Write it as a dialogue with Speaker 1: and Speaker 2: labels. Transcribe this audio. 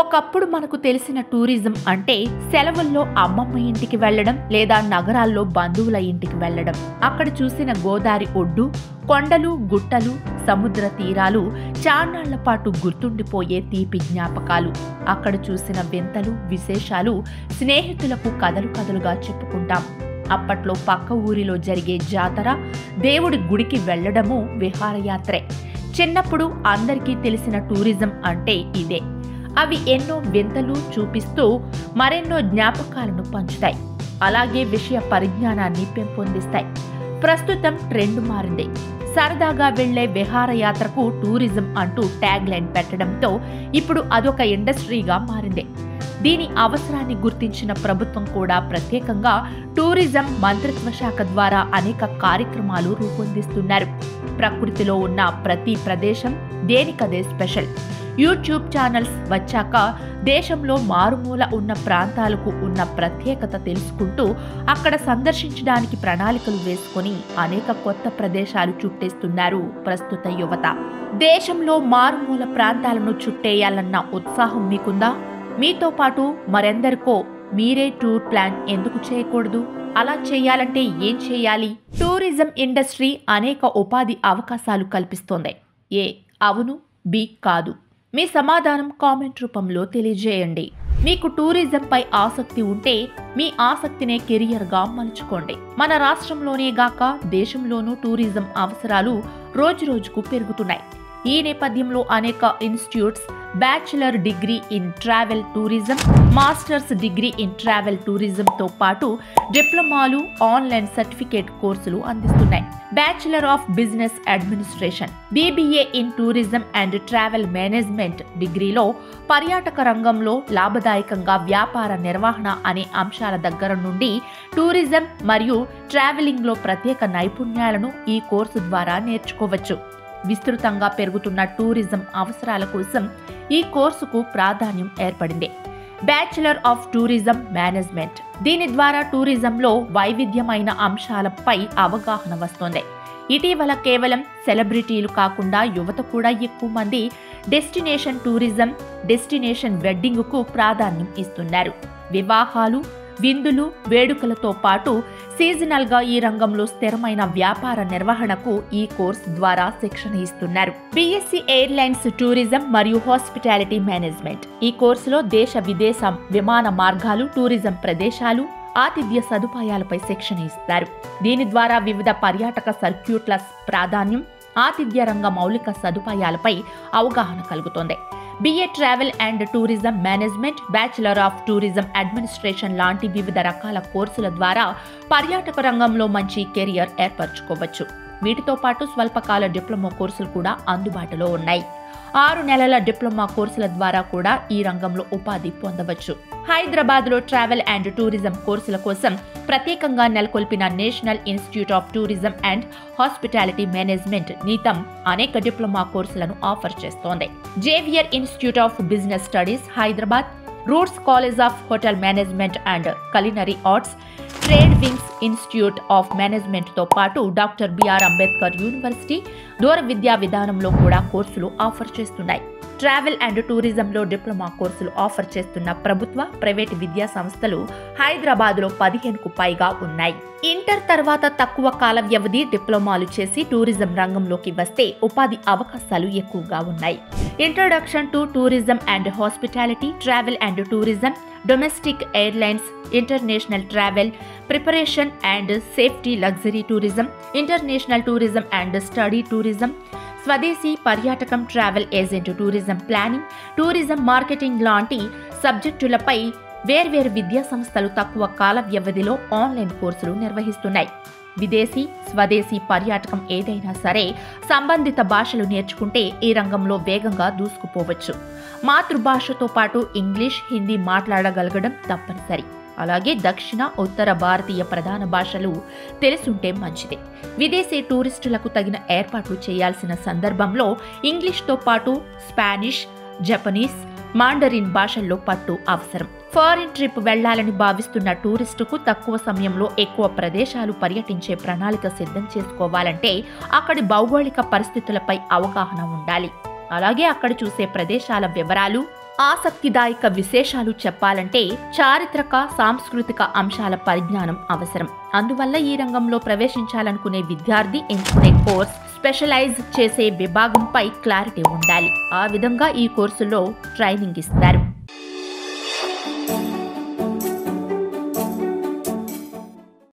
Speaker 1: ఒకప్పుడు మనకు తెలిసిన టూరిజం అంటే సెలవుల్లో అమ్మమ్మ ఇంటికి వెళ్లడం లేదా నగరాల్లో బంధువుల ఇంటికి వెళ్లడం, అక్కడ చూసిన గోదావరి ఒడ్డు, కొండలు, గుట్టలు, సముద్ర తీరాలు చాన్నాళ్ల పాటు గుర్తుండిపోయే తీపి జ్ఞాపకాలు. అక్కడ చూసిన వింతలు, విశేషాలు స్నేహితులకు కథలు కథలుగా చెప్పుకుంటాం. అప్పట్లో పక్క ఊరిలో జరిగే జాతర, దేవుడి గుడికి వెళ్లడము విహారయాత్రే. చిన్నప్పుడు అందరికీ తెలిసిన టూరిజం అంటే ఇదే. అవి ఎన్నో వింతలు చూపిస్తూ మరెన్నో జ్ఞాపకాలను పంచుతాయి, అలాగే విషయ పరిజ్ఞానాన్ని పెంపొందిస్తాయి. ప్రస్తుతం ట్రెండ్ మారింది. సరదాగా వెళ్లే విహారయాత్రకు టూరిజం అంటూ ట్యాగ్ లైన్ పెట్టడంతో ఇప్పుడు అదొక ఇండస్ట్రీగా మారింది. దీని అవసరాన్ని గుర్తించిన ప్రభుత్వం కూడా ప్రత్యేకంగా టూరిజం మంత్రిత్వ శాఖ ద్వారా అనేక కార్యక్రమాలు రూపొందిస్తున్నారు. ప్రకృతిలో ఉన్న ప్రతి ప్రదేశం దేనికదే స్పెషల్. యూట్యూబ్ ఛానల్స్ వచ్చాక దేశంలో మారుమూల ఉన్న ప్రాంతాలకు ఉన్న ప్రత్యేకత తెలుసుకుంటూ అక్కడ సందర్శించడానికి ప్రణాళికలు వేసుకొని అనేక కొత్త ప్రదేశాలు చుట్టేస్తున్నారు ప్రస్తుత యువత. దేశంలో మారుమూల ప్రాంతాలను చుట్టేయాలన్న ఉత్సాహం మీకుందా? మీతో పాటు మరెందరికో మీరే టూర్ ప్లాన్ ఎందుకు చేయకూడదు? అలా చేయాలంటే ఏం చేయాలి? టూరిజం ఇండస్ట్రీ అనేక ఉపాధి అవకాశాలు కల్పిస్తోంది. ఏ అవును, బి కాదు. మీ సమాధానం కామెంట్ రూపంలో తెలియజేయండి. మీకు టూరిజంపై ఆసక్తి ఉంటే మీ ఆసక్తినే కెరియర్గా మలుచుకోండి. మన రాష్ట్రంలోనే గాక దేశంలోనూ టూరిజం అవసరాలు రోజురోజుకు పెరుగుతున్నాయి. ఈ నేపథ్యంలో అనేక institutes bachelor degree in travel tourism, masters degree in travel టూరిజంతో పాటు డిప్లొమాలు, ఆన్లైన్ సర్టిఫికేట్ కోర్సులు అందిస్తున్నాయి. Bachelor of business administration, BBA in tourism and travel management డిగ్రీలో పర్యాటక రంగంలో లాభదాయకంగా వ్యాపార నిర్వహణ అనే అంశాల దగ్గర నుండి టూరిజం మరియు ట్రావెలింగ్లో ప్రత్యేక నైపుణ్యాలను ఈ కోర్సు ద్వారా నేర్చుకోవచ్చు. విస్తృతంగా పెరుగుతున్న టూరిజం అవసరాల కోసం ఈ కోర్సుకు ప్రాధాన్యం ఏర్పడింది. బ్యాచిలర్ ఆఫ్ టూరిజం మేనేజ్మెంట్, దీని ద్వారా టూరిజంలో వైవిధ్యమైన అంశాలపై అవగాహన వస్తోంది. ఇటీవల కేవలం సెలబ్రిటీలు కాకుండా యువత కూడా ఎక్కువ మంది డెస్టినేషన్ టూరిజం, డెస్టినేషన్ వెడ్డింగ్కు ప్రాధాన్యం ఇస్తున్నారు. వివాహాలు, విందులు, వేడుకలతో పాటు సీజనల్గా ఈ రంగంలో స్థిరమైన వ్యాపార నిర్వహణకు ఈ కోర్సు ద్వారా శిక్షణ ఇస్తున్నారు. బీఎస్సీ ఎయిర్లైన్స్ టూరిజం మరియు హాస్పిటాలిటీ మేనేజ్మెంట్, ఈ కోర్సులో దేశ విదేశ విమాన మార్గాలు, టూరిజం ప్రదేశాలు, ఆతిథ్య సదుపాయాలపై శిక్షణ ఇస్తారు. దీని ద్వారా వివిధ పర్యాటక సర్క్యూట్ల ప్రాధాన్యం, ఆతిథ్య రంగ మౌలిక సదుపాయాలపై అవగాహన కలుగుతోంది. BA travel and tourism management, bachelor of tourism administration లాంటి వివిధ రకాల కోర్సుల ద్వారా పర్యాటక రంగంలో మంచి కెరియర్ ఏర్పరచుకోవచ్చు. వీటితో పాటు స్వల్పకాల డిప్లొమా కోర్సులు కూడా అందుబాటులో ఉన్నాయి. 6 నెలల డిప్లొమా కోర్సుల ద్వారా కూడా ఈ రంగంలో ఉపాధి పొందవచ్చు. హైదరాబాద్లో ట్రావెల్ అండ్ టూరిజం కోర్సుల కోసం ప్రత్యేకంగా నెలకొల్పిన national institute of tourism and hospitality management NITHM అనేక డిప్లొమా కోర్సులను ఆఫర్ చేస్తోంది. Xavier institute of business studies Hyderabad, Roots college of hotel management and culinary arts, trade wings institute of మేనేజ్మెంట్తో పాటు డాక్టర్ బిఆర్ అంబేద్కర్ యూనివర్సిటీ దూర విద్యా విధానంలో కూడా కోర్సులు ఆఫర్ చేస్తున్నాయి. ట్రావెల్ అండ్ టూరిజంలో డిప్లొమా కోర్సులు ఆఫర్ చేస్తున్న ప్రభుత్వ, ప్రైవేటు విద్యా సంస్థలు హైదరాబాద్లో 15కు పైగా ఉన్నాయి. ఇంటర్ తర్వాత తక్కువ కాల వ్యవధి డిప్లొమాలు చేసి టూరిజం రంగంలోకి వస్తే ఉపాధి అవకాశాలు ఎక్కువగా ఉన్నాయి. Introduction to tourism and hospitality, travel and tourism, domestic airlines, international travel, preparation and safety, luxury tourism, international tourism and study tourism, స్వదేశీ పర్యాటకం, travel agent tourism planning, tourism marketing లాంటి సబ్జెక్టులపై వేర్వేరు విద్యా సంస్థలు తక్కువ కాల వ్యవధిలో ఆన్లైన్ కోర్సులు నిర్వహిస్తున్నాయి. విదేశీ, స్వదేశీ పర్యాటకం ఏదైనా సరే సంబంధిత భాషలు నేర్చుకుంటే ఈ రంగంలో వేగంగా దూసుకుపోవచ్చు. మాతృభాషతో పాటు ఇంగ్లీష్, హిందీ మాట్లాడగలగడం తప్పనిసరి. అలాగే దక్షిణ, ఉత్తర భారతీయ ప్రధాన భాషలు తెలుసుంటే మంచిది. విదేశీ టూరిస్టులకు తగిన ఏర్పాట్లు చేయాల్సిన సందర్భంలో ఇంగ్లీష్తో పాటు స్పానిష్, జపనీస్, మాండరిన్ భాషల్లో పట్టు అవసరం. ఫారిన్ ట్రిప్ వెళ్లాలని భావిస్తున్న టూరిస్టుకు తక్కువ సమయంలో ఎక్కువ ప్రదేశాలు పర్యటించే ప్రణాళిక సిద్ధం చేసుకోవాలంటే అక్కడి భౌగోళిక పరిస్థితులపై అవగాహన ఉండాలి. అలాగే అక్కడ చూసే ప్రదేశాల వివరాలు, ఆసక్తిదాయక విశేషాలు చెప్పాలంటే చారిత్రక, సాంస్కృతిక అంశాల పరిజ్ఞానం అవసరం. అందువల్ల ఈ రంగంలో ప్రవేశించాలనుకునే విద్యార్థి ఎంచుకునే కోర్స్, స్పెషలైజ్ చేసే విభాగంపై క్లారిటీ ఉండాలి. ఆ విధంగా ఈ కోర్సులో ట్రైనింగ్ ఇస్తారు.